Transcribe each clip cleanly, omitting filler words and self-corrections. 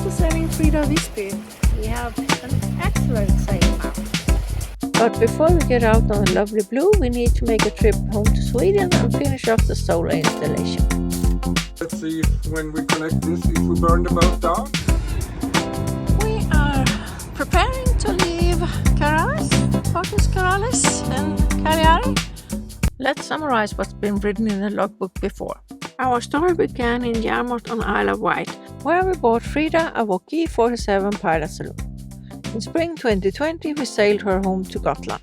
to sailing Frida Wisby. We have an excellent sail now. But before we get out on the lovely blue, we need to make a trip home to Sweden and finish off the solar installation. Let's see if when we connect this, if we burn the boat down. We are preparing to leave Porto Corallo and Cagliari. Let's summarize what's been written in the logbook before. Our story began in Yarmouth on Isle of Wight, where we bought Frida, a Woki 47 pilot saloon. In spring 2020, we sailed her home to Gotland.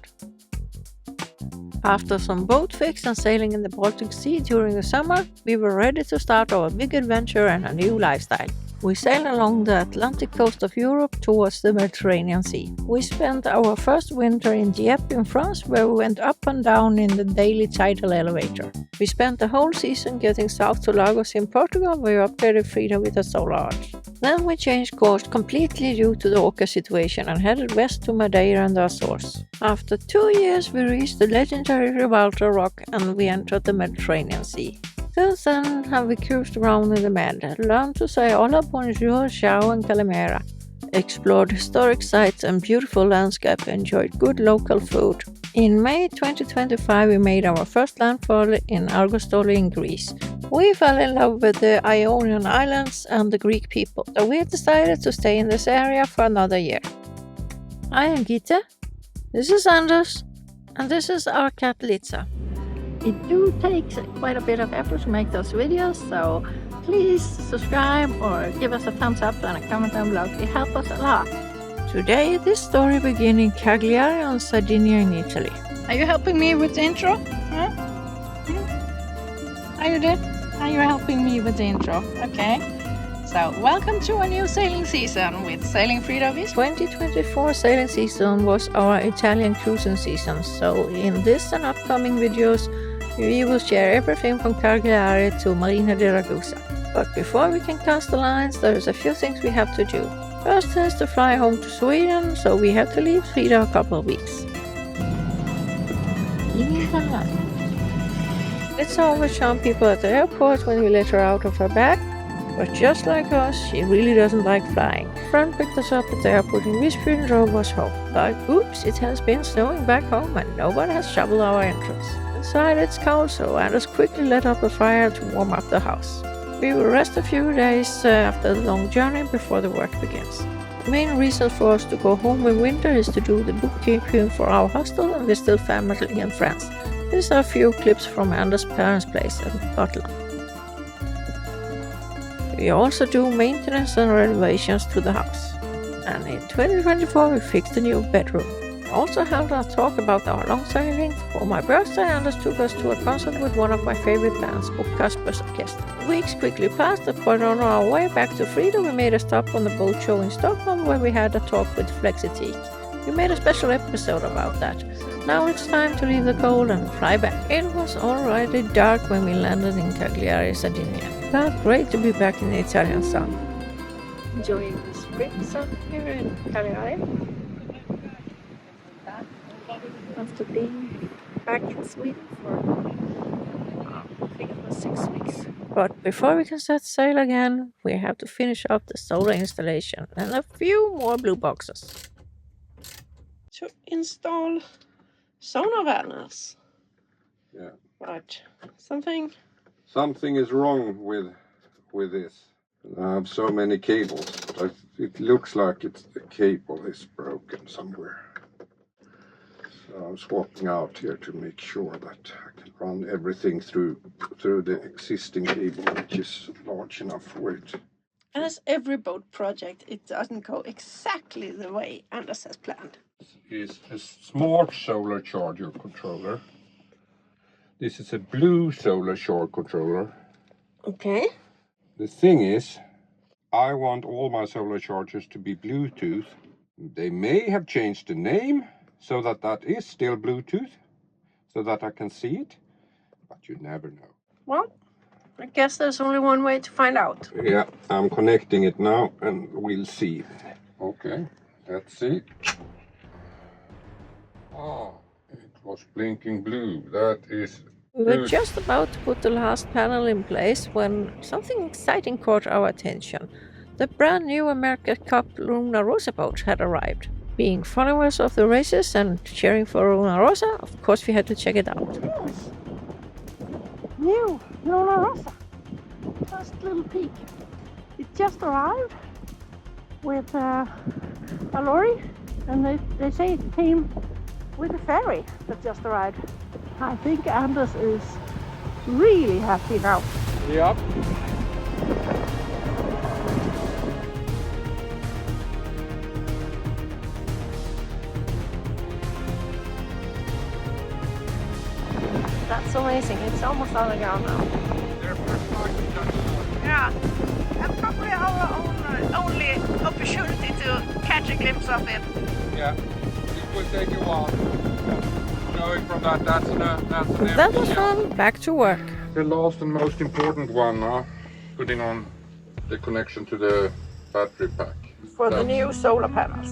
After some boat fix and sailing in the Baltic Sea during the summer, we were ready to start our big adventure and a new lifestyle. We sailed along the Atlantic coast of Europe towards the Mediterranean Sea. We spent our first winter in Gitte in France, where we went up and down in the daily tidal elevator. We spent the whole season getting south to Lagos in Portugal, where we upgraded Frida with a solar arch. Then we changed course completely due to the orca situation and headed west to Madeira and the Azores. After 2 years, we reached the legendary Gibraltar Rock and we entered the Mediterranean Sea. Since then have we cruised around in the Med, learned to say hola, bonjour, ciao and calimera, explored historic sites and beautiful landscape, enjoyed good local food. In May 2025 we made our first landfall in Argostoli in Greece. We fell in love with the Ionian Islands and the Greek people, so we decided to stay in this area for another year. I am Gitte, this is Anders, and this is our cat Litza. It do take quite a bit of effort to make those videos, so please subscribe or give us a thumbs up and a comment down below. It helps us a lot. Today this story begins in Cagliari on Sardinia in Italy. Are you helping me with the intro? Huh? Are you there? Are you helping me with the intro? Okay. So welcome to a new sailing season with Sailing Frida Wisby. 2024 sailing season was our Italian cruising season, so in this and upcoming videos we will share everything from Cagliari to Marina di Ragusa. But before we can cast the lines, there is a few things we have to do. First is to fly home to Sweden, so we have to leave Frida a couple of weeks. Let's always charm people at the airport when we let her out of her bag, but just like us, she really doesn't like flying. A friend picked us up at the airport in Wisby and drove us home. But oops, it has been snowing back home and nobody has shoveled our entrance. Inside it's cold, so Anders quickly lit up a fire to warm up the house. We will rest a few days after the long journey before the work begins. The main reason for us to go home in winter is to do the bookkeeping for our hostel and visit family and friends. These are a few clips from Anders' parents' place at Gotland. We also do maintenance and renovations to the house. And in 2024 we fixed a new bedroom. We also held a talk about our long sailing. For my birthday, Anders took us to a concert with one of my favorite bands, Kasper's Orchestra. Weeks quickly passed, but on our way back to Frida we made a stop on the boat show in Stockholm where we had a talk with Flexitique. We made a special episode about that. Now it's time to leave the cold and fly back. It was already dark when we landed in Cagliari, Sardinia. Felt great to be back in the Italian sun. Enjoying the spring sun here in Cagliari. After being back in Sweden for I think it was 6 weeks. But before we can set sail again, we have to finish up the solar installation and a few more blue boxes. To install sonar panels. Yeah. Right. Something is wrong with this. I have so many cables, but it looks like the cable is broken somewhere. So I'm swapping out here to make sure that I can run everything through the existing cable, which is large enough for it. As every boat project, it doesn't go exactly the way Anders has planned. This is a smart solar charger controller. This is a blue solar charge controller. Okay. The thing is, I want all my solar chargers to be Bluetooth. They may have changed the name so that is still Bluetooth, so that I can see it, but you never know. Well, I guess there's only one way to find out. Yeah, I'm connecting it now and we'll see. Okay, let's see. Oh, it was blinking blue. That is We were just about to put the last panel in place when something exciting caught our attention. The brand new America's Cup Luna Rosa boat had arrived. Being followers of the races and cheering for Luna Rosa, of course we had to check it out. Yes. New Luna Rosa. First little peek. It just arrived with a lorry, and they say it came with a ferry that just arrived. I think Anders is really happy now. Yep. That's amazing. It's almost on the ground now. Yeah, and probably our only opportunity to catch a glimpse of it. Yeah, it will take a while. Going from that's an That was fun. Back to work. The last and most important one, putting on the connection to the battery pack. For the new solar panels.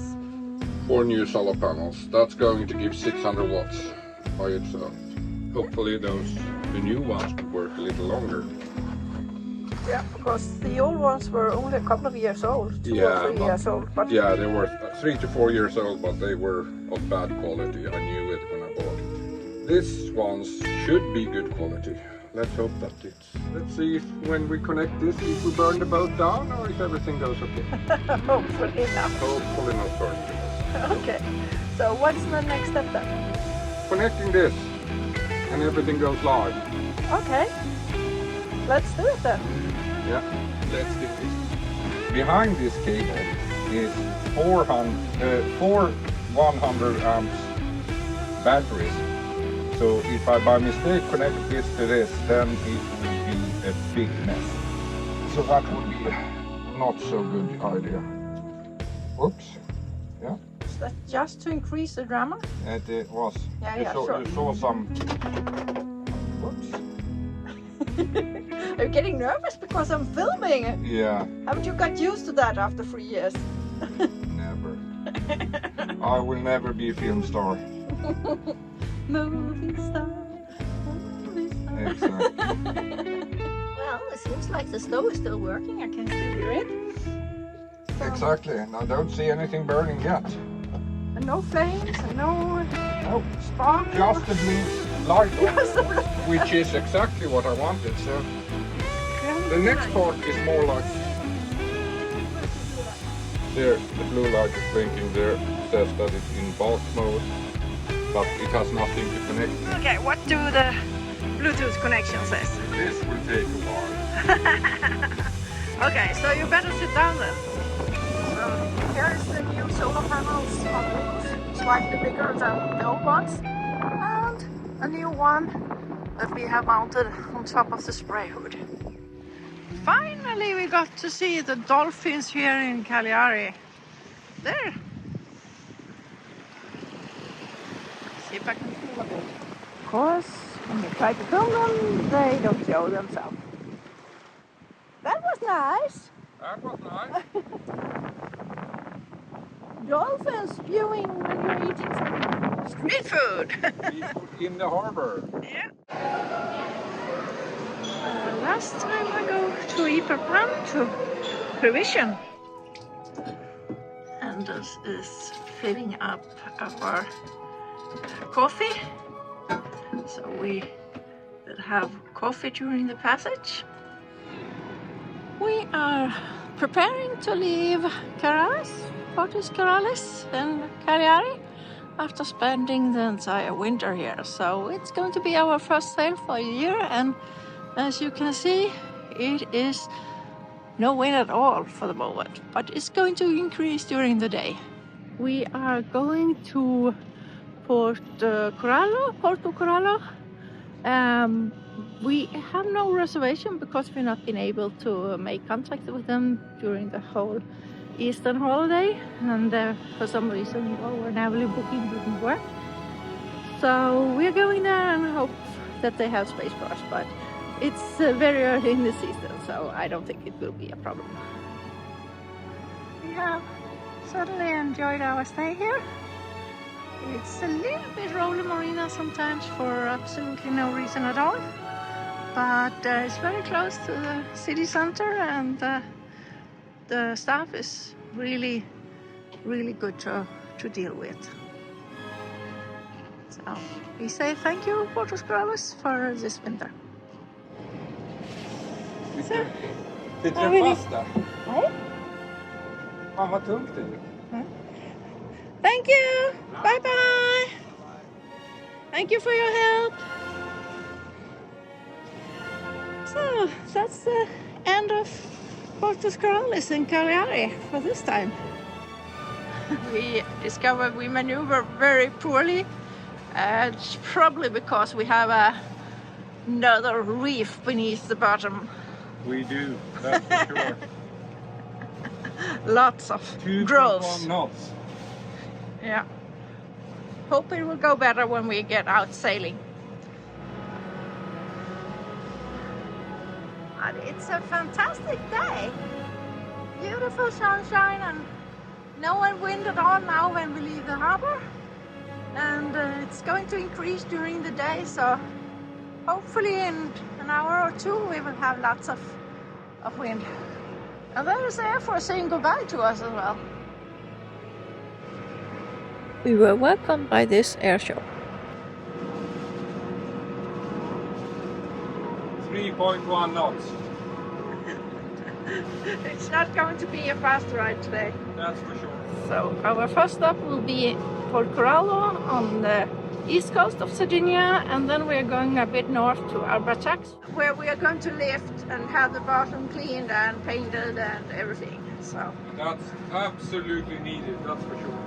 4 new solar panels. That's going to give 600 watts by itself. Hopefully the new ones could work a little longer. Yeah, because the old ones were only a couple of years old, 2 or 3 years old. But yeah, they were 3 to 4 years old, but they were of bad quality. I knew it when I bought it. These ones should be good quality. Let's hope that it's. Let's see if when we connect this, if we burn the boat down or if everything goes okay. Hopefully not. Hopefully not burn. Okay, so what's the next step then? Connecting this, and everything goes live. Okay, let's do it then. Yeah, let's do this. Behind this cable is 4 100 amps batteries. So if I by mistake connect this to this, then it will be a big mess. So that would be not so good idea. Oops. Yeah. Is that just to increase the drama? It was. Yeah, sure. You saw some. Whoops. Are you getting nervous because I'm filming? Yeah. Haven't you got used to that after 3 years? Never. I will never be a film star. Movie star. Movie star. Exactly. Well, it seems like the stove is still working. I can still hear it. So, Exactly. And I don't see anything burning yet. and no flames, and no No. spark. Just a blue light, which is exactly what I wanted. So the next part is more like there. The blue light is blinking there. Says that it's in bulk mode, but it has nothing to connect to. Okay, what do the Bluetooth connection says? This will take a while. Okay, so you better sit down then. So here is the new solar panels on the roof, slightly bigger than the old ones, and a new one that we have mounted on top of the spray hood. Finally, we got to see the dolphins here in Cagliari. There. See if I can film a bit. Of course, when you try to film them, they don't show themselves. That was nice. That was nice. Dolphins spewing when you're eating some street food. In the harbor. Yeah. Last time I go to Iperplan to provision. Anders is filling up our coffee. So we will have coffee during the passage. We are preparing to leave Porto Corallo and Cagliari after spending the entire winter here. So it's going to be our first sail for a year, and as you can see, it is no wind at all for the moment, but it's going to increase during the day. We are going to Porto Corallo. We have no reservation because we've not been able to make contact with them during the whole Eastern holiday, and for some reason our naval booking didn't work. So we're going there and hope that they have space for us, but it's very early in the season, so I don't think it will be a problem. We have certainly enjoyed our stay here. It's a little bit roller marina sometimes for absolutely no reason at all, but it's very close to the city center, and the staff is really, really good to deal with. So we say thank you, Porto Corallo, for this winter. Sitter den fast där? Nej. Fan vad tungt det är. Thank you. Bye bye. Thank you for your help. So that's the end of Porto Corallo in Cagliari for this time. We discovered we maneuver very poorly. It's probably because we have another reef beneath the bottom. We do, that's for sure. Lots of growth. 2.1 knots. Yeah. Hope it will go better when we get out sailing. And it's a fantastic day. Beautiful sunshine and no wind at all now when we leave the harbor. And it's going to increase during the day, so hopefully in an hour or two we will have lots of wind. And there is the Air Force saying goodbye to us as well. We were welcomed by this air show. 3.1 knots. It's not going to be a fast ride today. That's for sure. So our first stop will be Porto Corallo on the east coast of Sardinia, and then we are going a bit north to Albrecht, where we are going to lift and have the bottom cleaned and painted and everything. So That's absolutely needed, that's for sure.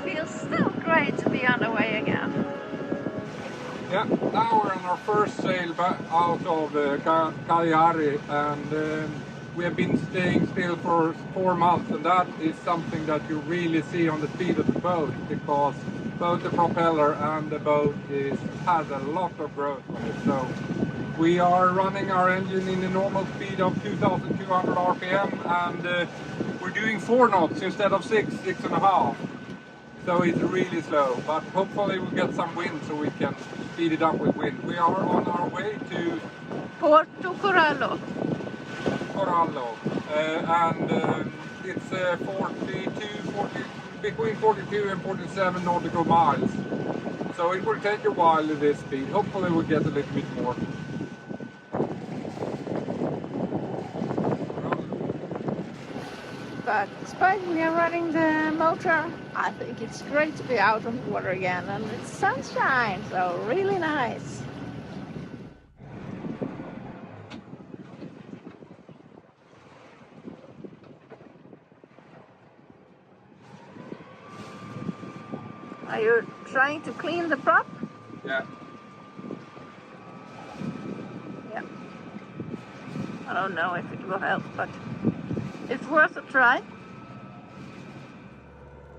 feels so great to be on the way again. Yeah, now we're on our first sail back out of Cagliari, and we have been staying still for 4 months, and that is something that you really see on the speed of the boat, because both the propeller and the boat has a lot of growth on it. So we are running our engine in a normal speed of 2,200 RPM, and we're doing 4 knots instead of 6.5. So it's really slow, but hopefully we'll get some wind so we can speed it up with wind. We are on our way to Porto Corallo. And it's between 42 and 47 nautical miles. So it will take a while at this speed. Hopefully we'll get a little bit more. But despite we are running the motor, I think it's great to be out on the water again, and it's sunshine, so really nice. Are you trying to clean the prop? Yeah. Yeah. I don't know if it will help, but it's worth a try.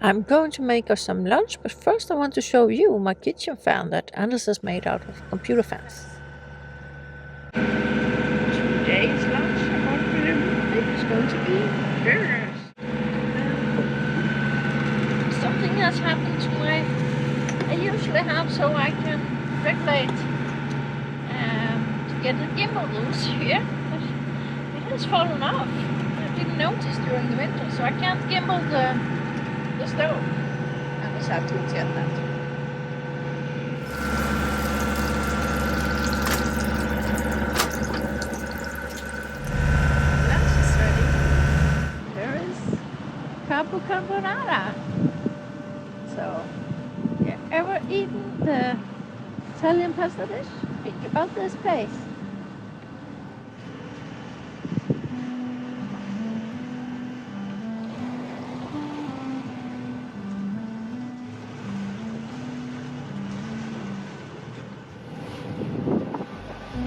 I'm going to make us some lunch, but first I want to show you my kitchen fan that Anders has made out of computer fans. Today's lunch is going to be burgers. Something has happened to I usually have so I can regulate to get the gimbal loose here, but it has fallen off. I didn't notice during the winter, so I can't gimbal the stove. I just have to get that. Lunch is ready. There is capo carbonara. So, if you ever eaten the Italian pasta dish, think about this place.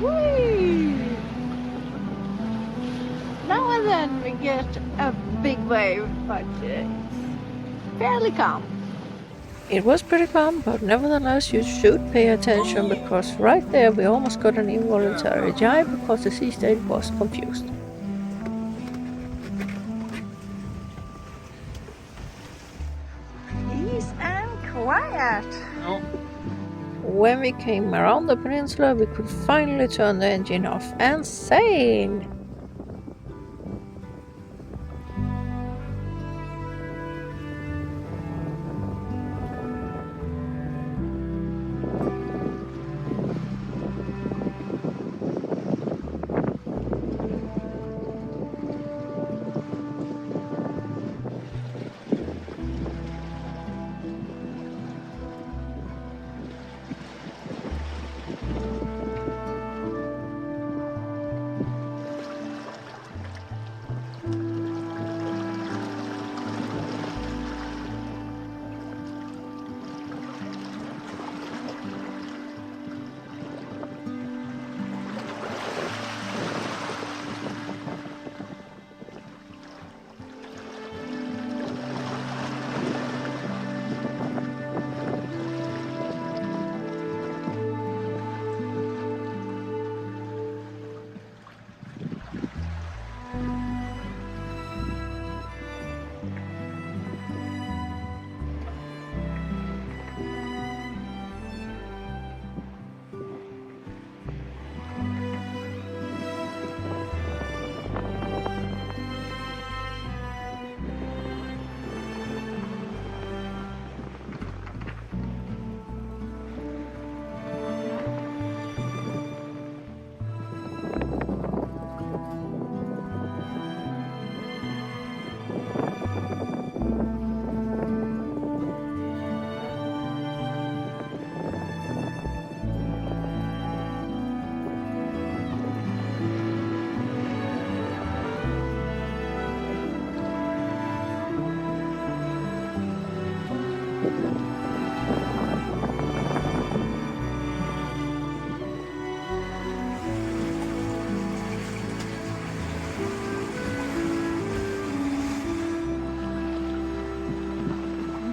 Whee! Now and then we get a big wave, but it's fairly calm. It was pretty calm, but nevertheless you should pay attention, because right there we almost got an involuntary jibe because the sea state was confused. Peace and quiet. No. When we came around the peninsula, we could finally turn the engine off and sail.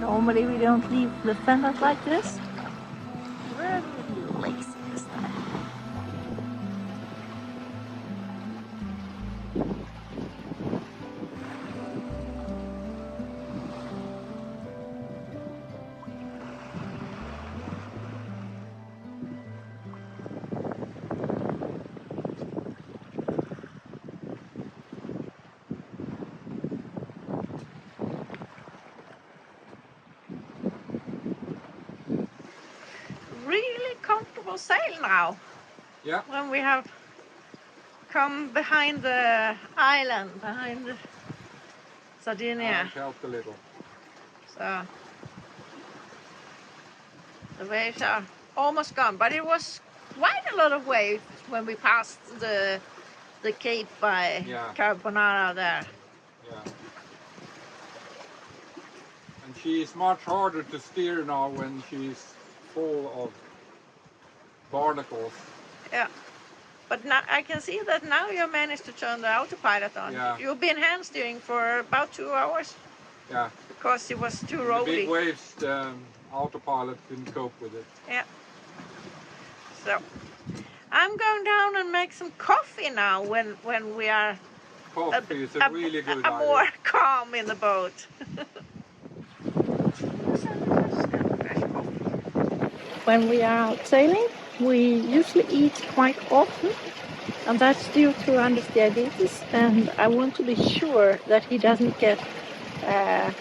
Normally we don't leave the fenders like this. We're lazy this time. Really comfortable sail now. Yeah. When we have come behind the island, behind Sardinia. Helped a little. So the waves are almost gone, but it was quite a lot of waves when we passed the cape by Carbonara there. Yeah. And she's much harder to steer now when she's full of barnacles. Yeah. But now I can see that now you managed to turn the autopilot on. Yeah. You've been hand steering for about 2 hours. Yeah. Because it was too The rolly. big waves, the autopilot couldn't cope with it. Yeah. So I'm going down and make some coffee now when we are Coffee is a really good idea. more calm in the boat. When we are out sailing, we usually eat quite often, and that's due to Anders' diabetes, and I want to be sure that he doesn't get a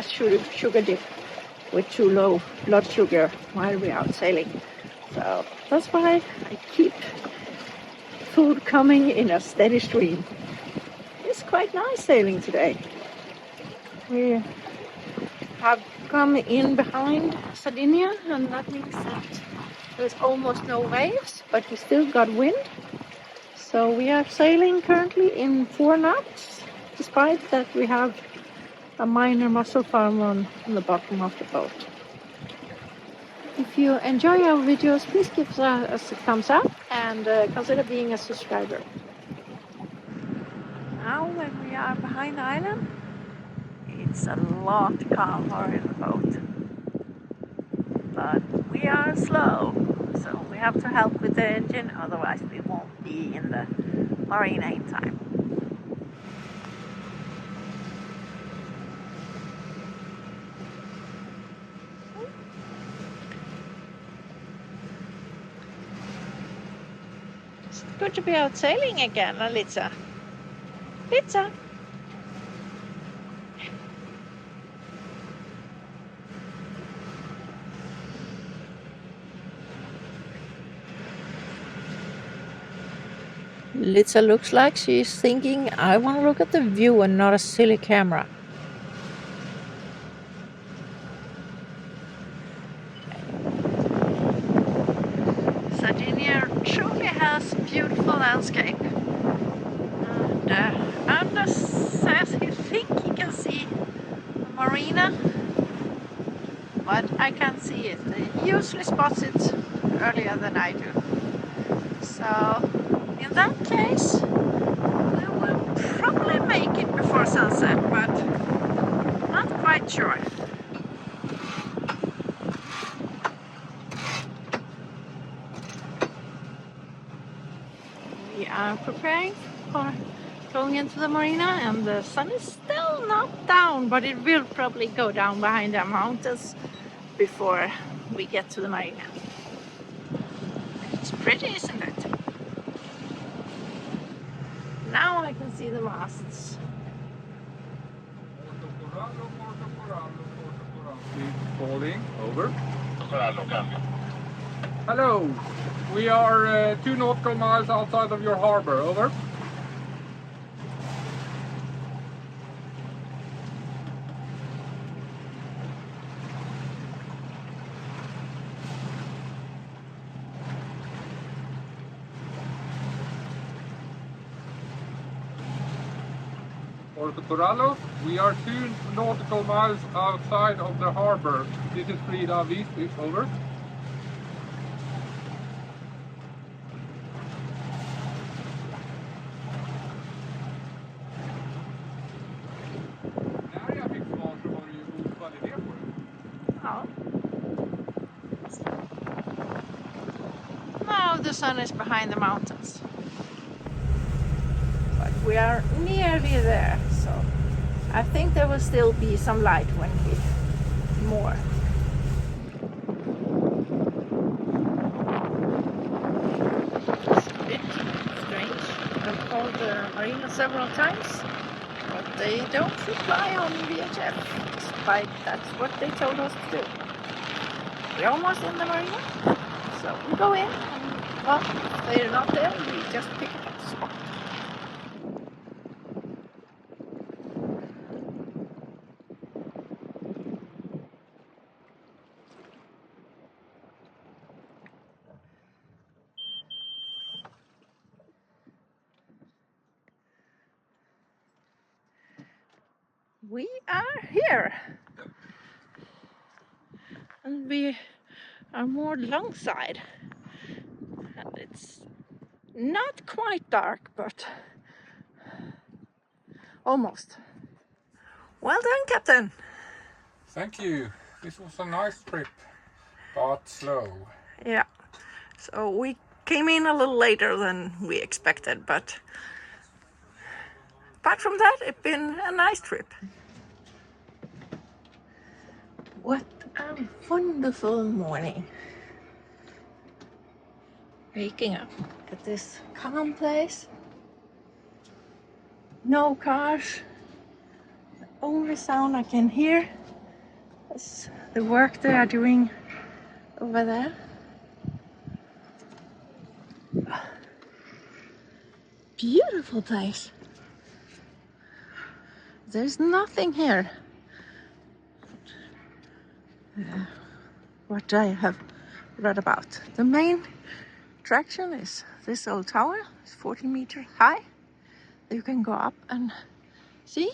sugar dip with too low blood sugar while we're out sailing. So that's why I keep food coming in a steady stream. It's quite nice sailing today. We have come in behind Sardinia, and that means that there's almost no waves, but we still got wind. So we are sailing currently in 4 knots, despite that we have a minor mussel farm on the bottom of the boat. If you enjoy our videos, please give us a thumbs up and consider being a subscriber. Now when we are behind the island, it's a lot calmer in the boat. But we are slow, so we have to help with the engine, otherwise we won't be in the marina in time. It's good to be out sailing again, Litza. Litza! Litza looks like she's thinking, I want to look at the view and not a silly camera. Sardinia truly has beautiful landscape. And Anders says he thinks he can see the marina, but I can't see it. He usually spots it earlier than I do. So in that case, we will probably make it before sunset, but not quite sure. We are preparing for going into the marina, and the sun is still not down, but it will probably go down behind the mountains before we get to the marina. It's pretty, isn't it? Now I can see the masts. Porto Corallo, Porto Corallo, Porto Corallo. Please calling. Over. Porto Corallo, cambio. Hello. We are 2 nautical miles outside of your harbor. Over. Porto Corallo, we are 2 nautical miles outside of the harbor. This is Frida, Wisby. Over. När jag fick svar så var det ju god kvalitet på det. Ja. Now the sun is behind the mountains. But we are nearly there, so I think there will still be some light when we moor. It's a bit strange. I've called the marina several times, but they don't reply on VHF, despite that's what they told us to do. We're almost in the marina, so we go in, and well, if they're not there, we just pick it up spot. We are here, and we are moored alongside, and it's not quite dark, but almost. Well done, Captain. Thank you. This was a nice trip, but slow. Yeah, so we came in a little later than we expected, but apart from that, it's been a nice trip. What a wonderful morning. Waking up at this calm place. No cars. The only sound I can hear is the work they are doing over there. Beautiful place. There's nothing here. What I have read about. The main attraction is this old tower. It's 40 meters high. You can go up and see.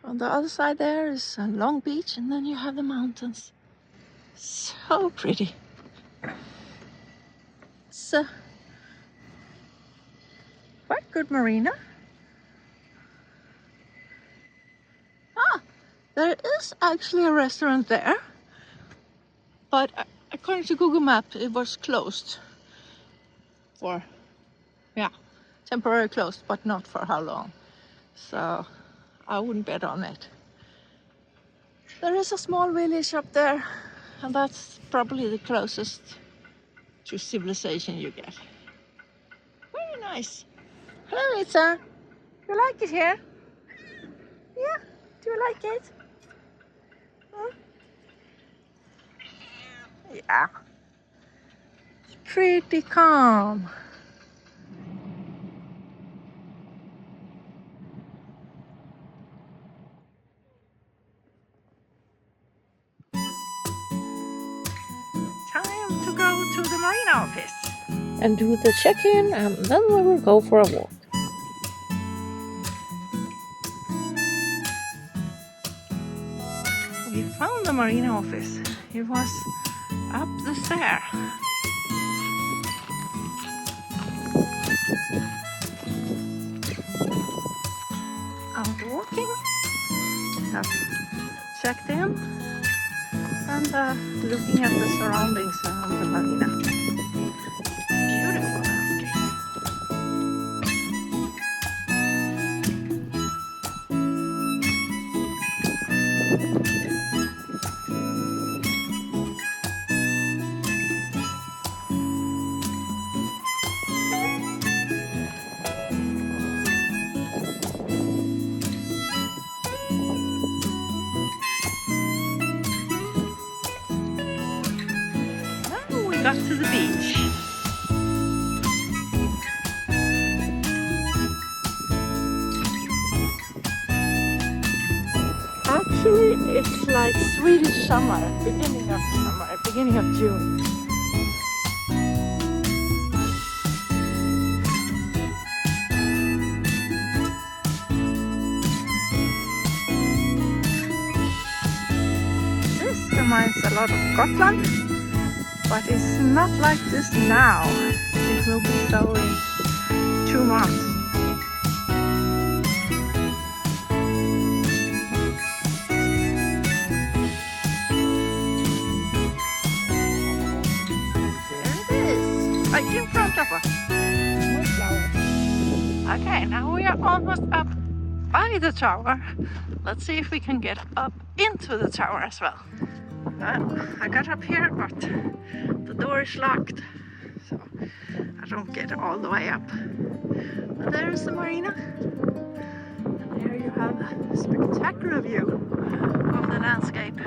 On the other side there is a long beach, and then you have the mountains. So pretty. It's a quite good marina. Ah, there is actually a restaurant there, but according to Google Maps it was closed for, temporarily closed, but not for how long. So I wouldn't bet on it. There is a small village up there, and that's probably the closest to civilization you get. nice. Hello, Litza. You like it here? Yeah? Do you like it? Hmm? Yeah. It's pretty calm. Time to go to the marina office and do the check-in, and then we will go for a walk. We found the marina office. It was up the stair. Out walking, have checked in, and looking at the surroundings around the marina. Beautiful landscape. Now we got to the beach. Actually, it's like Swedish summer, beginning of June. This reminds a lot of Gotland, but it's not like this now. It will be so in 2 months. Right in front of us. More flowers. Okay, now we are almost up by the tower. Let's see if we can get up into the tower as well. I got up here, but the door is locked, so I don't get all the way up. But there is the marina. And there you have a spectacular view of the landscape.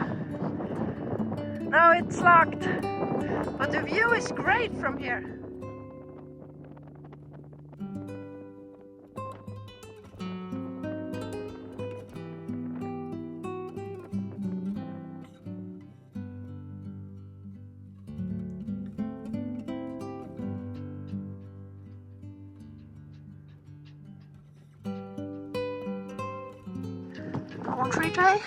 No, it's locked, but the view is great from here. Laundry day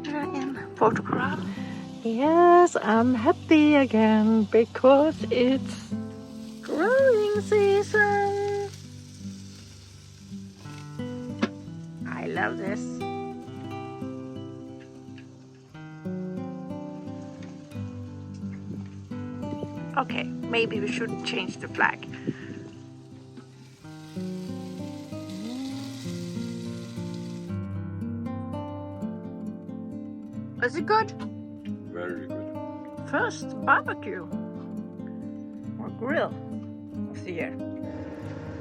here in Porto Corallo. Yes, I'm happy again because it's growing season. I love this. Okay, maybe we should change the flag. Is it good? Very good. First barbecue or grill of the year.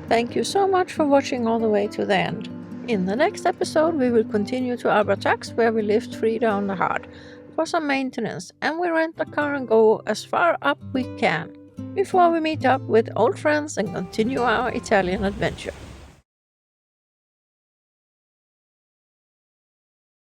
Thank you so much for watching all the way to the end. In the next episode we will continue to Onboard, where we lift Frida on the hard for some maintenance, and we rent a car and go as far up we can before we meet up with old friends and continue our Italian adventure.